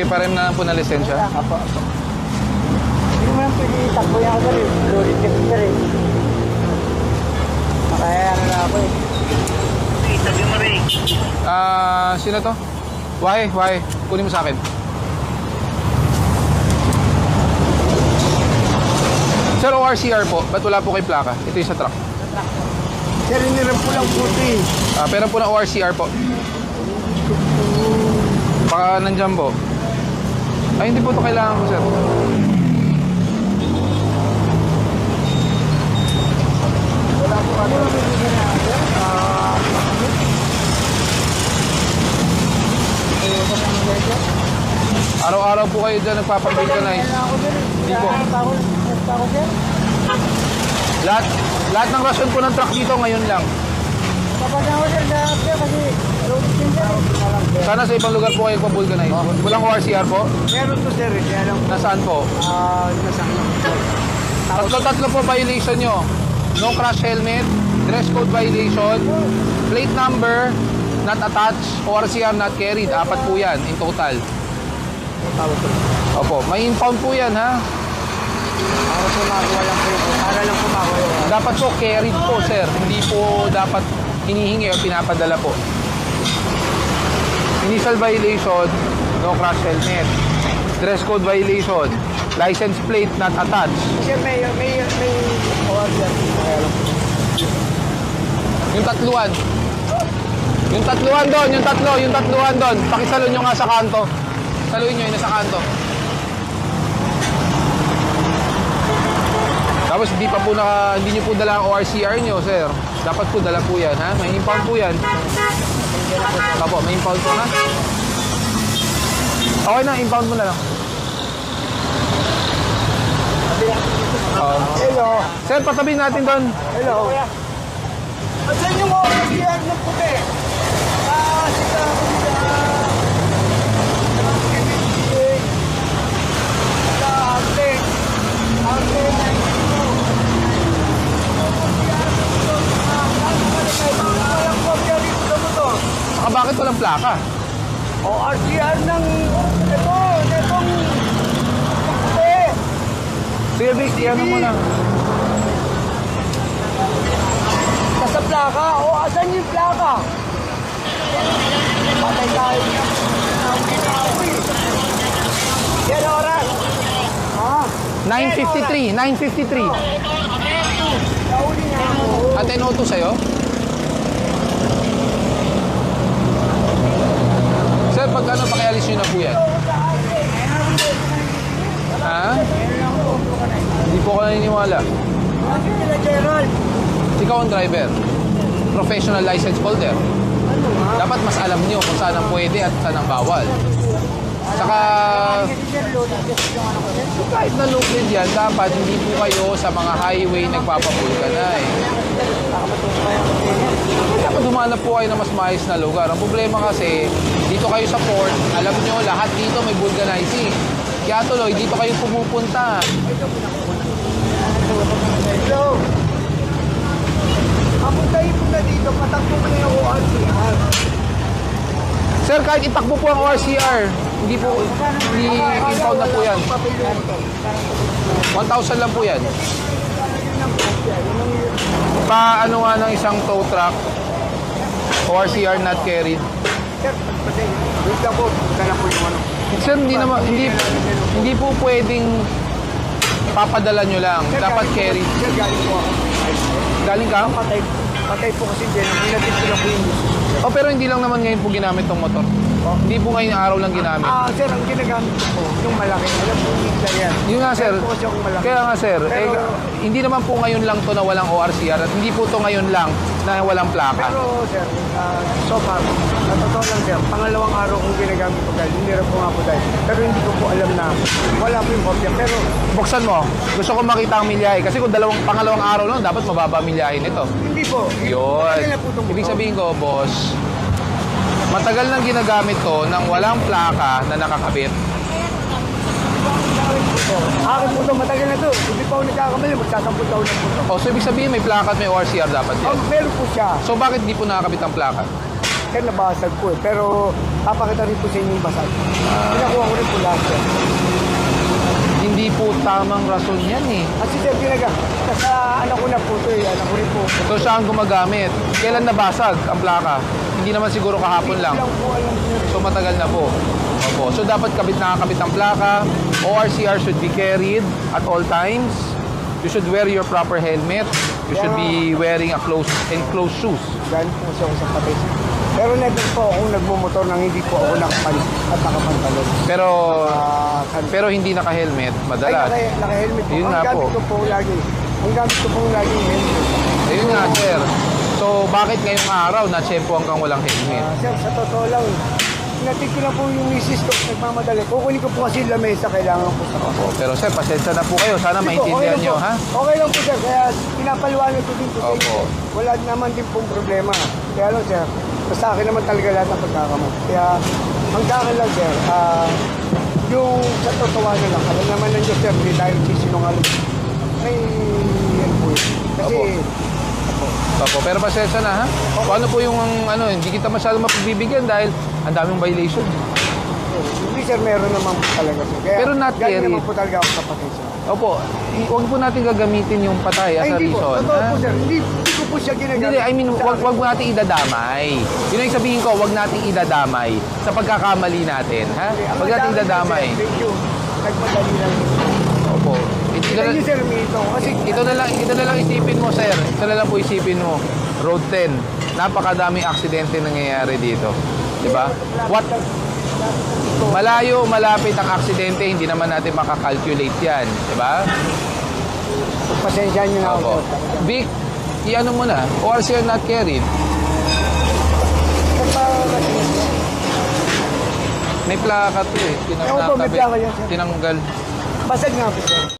Iparem na lang po na lisensya. Apo. Hindi mo lang pwede takbo yan ako rin. Lori tip ka rin. Makaya na ako eh. Sabi mo rin. Sino to? Why? Kunin mo sa akin. Sir, ORCR po. Ba't wala po kay plaka? Ito yung sa truck. Sir, hindi rin po lang puti. Pera po ng ORCR po. Baka nandyan po. Ay, hindi po ito kailangan ko, sir. Wala po ano. Araw-araw po kayo dyan nagpapag-vulcanize. Hindi po. Lahat ng rason po ng truck dito ngayon lang. Kapag ako sir, kasi road din sir. Sana sa ibang lugar po kayo pa-vulcanize. Walang ORCR po? Meron to sir, kaya lang Nasaan po? nasaan. Tatlo po violation nyo. No crash helmet, dress code violation, plate number, not attached, ORCR not carried. 4 po yan in total. Opo, may impound po yan ha. Para po makuha lang po. Para lang po makuha. Dapat po carried po sir. Hindi po dapat hinihingi o pinapadala po. Initial violation, no crash helmet. Dress code violation, license plate not attached. Kasi may order. Yung tatluan. Yung tatluan doon. Pakisalo nyo nga sa kanto. Saluin nyo yun nasa kanto. Tapos hindi nyo po dala ang ORCR nyo, sir. Dapat po dala po yan, ha? May impound po yan. Opo, may impound po, ha? Okay na, impound mo na lang. Hello. Sir, patabi natin doon. Hello. Saan yung ORCR ng puti? Sita ako Bakit walang plaka? ORCR ng netong puti. Sige, Vic, ano muna. Nasa plaka? Asan yung plaka? Patay tayo. Yan oras. 9:53. Nauli nga ako. At inoto sa'yo? Sir, pagkano pakialis nyo na po yan? Ha? Hindi po ako naniniwala. Gerald. Ikaw ang driver. Professional license holder. Dapat mas alam nyo kung saan ang pwede at saan ang bawal. Saka, kahit na located yan, dapat hindi po kayo sa mga highway nagpapabulkanay. Dapat humanap po kayo ng mas maayos na lugar. Ang problema kasi, dito kayo sa port, alam nyo, lahat dito may vulcanizing. Kaya tuloy, dito kayo pumupunta. Hello. Papuntahin mo na dito, patakbo mo na yung ORCR. Sir, kahit itakbo po ang ORCR, hindi impound na po yan. 1,000 lang po yan. Paano nga ng isang tow truck, ORCR not carried. Sir, wait lang po. Dala po yung ano. Sir, hindi po pwedeng papadala nyo lang. Dapat carry. Sir, galing po ako. Galing ka? Patay po kasi dyan. Pinatid ko lang po yung Oh, pero hindi lang naman ngayon po ginamit tong motor. Hindi po ngayong araw lang ginamit. sir, ang ginagamit ko po, yung malaki. Alam po yung Hitler yan. Yun nga, sir. Meron po kasi akong malaki. Kaya nga, sir. Pero, hindi naman po ngayon lang to na walang ORCR at hindi po to ngayon lang na walang plaka. pero sir, so far, na totoo lang sir, pangalawang araw kong ginagamit ko dahil hindi rin po nga po dahil. Pero hindi ko po alam na wala po yung kopya. Pero, Buksan mo. Gusto ko makita ang milyahe. Kasi kung pangalawang araw lang, dapat mababa milyahe nito. hindi po. Yun. Matagal na po itong Ibig motor. sabihin ko, boss, matagal nang ginagamit to ng walang plaka na nakakabit. Akin po ito, matagal na ito. Hindi pa ako nagkakamali, magsasampung taon na po ito. O, so ibig sabihin may plaka at may ORCR dapat yan. Meron po siya. So bakit di po nakakabit ang plaka? Kaya nabasag po eh. Pero papakita rin po sa inyo yung basag. Pinakuha ko rin po lahat sir. Hindi po tamang rason yan eh. Kasi sir, sa anak ko na po ito eh. Anak ko rin po. So siya ang gumagamit. Kailan nabasag ang plaka? Hindi naman siguro kahapon lang. Hindi lang po alam sir. So matagal na po. Opo. So dapat nakakabit ang plaka. ORCR should be carried at all times. You should wear your proper helmet. You should be wearing a enclosed shoes. Galing po siya sa patay. Pero never po ako nagmumotor nang hindi po ako nakapalit at nakapantalon. Pero hindi naka-helmet madalas. Ay, naka-helmet po. Yun Ang nga gamit po. ko po lagi. Ang gamit ko po lagi yung helmet. Ayun nga, sir. So bakit ngayong araw natsempuhan kang walang helmet? Sir, sa totoo lang, natin ko na po yung misis ko, nagmamadali. Kukunin ko po kasi yung lamesa, kailangan po sa ako. Pero sir, pasensya na po kayo. Sana maintindihan nyo, ha? Okay lang po sir, kaya pinapaliwanag ko din po sa inyo. Opo. Wala naman din pong problema. Kaya lang sir, basta akin naman talaga lahat ng pagkakamot. Kaya ang sa akin lang sir, yung sa totoo na lang, alam naman ng Diyos sir, hindi tayo sisinungaling. May yan po yun. Kasi, Opo, pero pasensya na, ha? Kung ano po yung hindi kita masyadong mapagbibigyan dahil ang daming violation. hindi sir, meron naman po talaga sir. Kaya, Pero not galing carried. naman po talaga ako kapatid sir. Opo, huwag po natin gagamitin yung patay as a Hindi po, reason. totoo ha? po sir, hindi ko po siya ginagamit. Hindi, I mean, sa wag akin. mo natin idadamay. Yun ang sabihin ko, wag natin idadamay sa pagkakamali natin, ha? Ang Wag natin madami, idadamay. sir, thank you. Nagmadali lang. Opo. Thank you sir, Mito. Kasi Ito na lang isipin mo, sir. Ito na lang po isipin mo. Road 10. Napakadaming aksidente nangyayari dito. 'Di ba? Malayo, malapit ang aksidente, hindi naman natin makakalculate 'yan, 'di ba? pasensya nyo na ako. Opo. Vic, i-ano mo na, ORCR not carried. May plaka to eh. Ewan ko, may plaka yan, sir. Tinanggal. Basag nga po sir.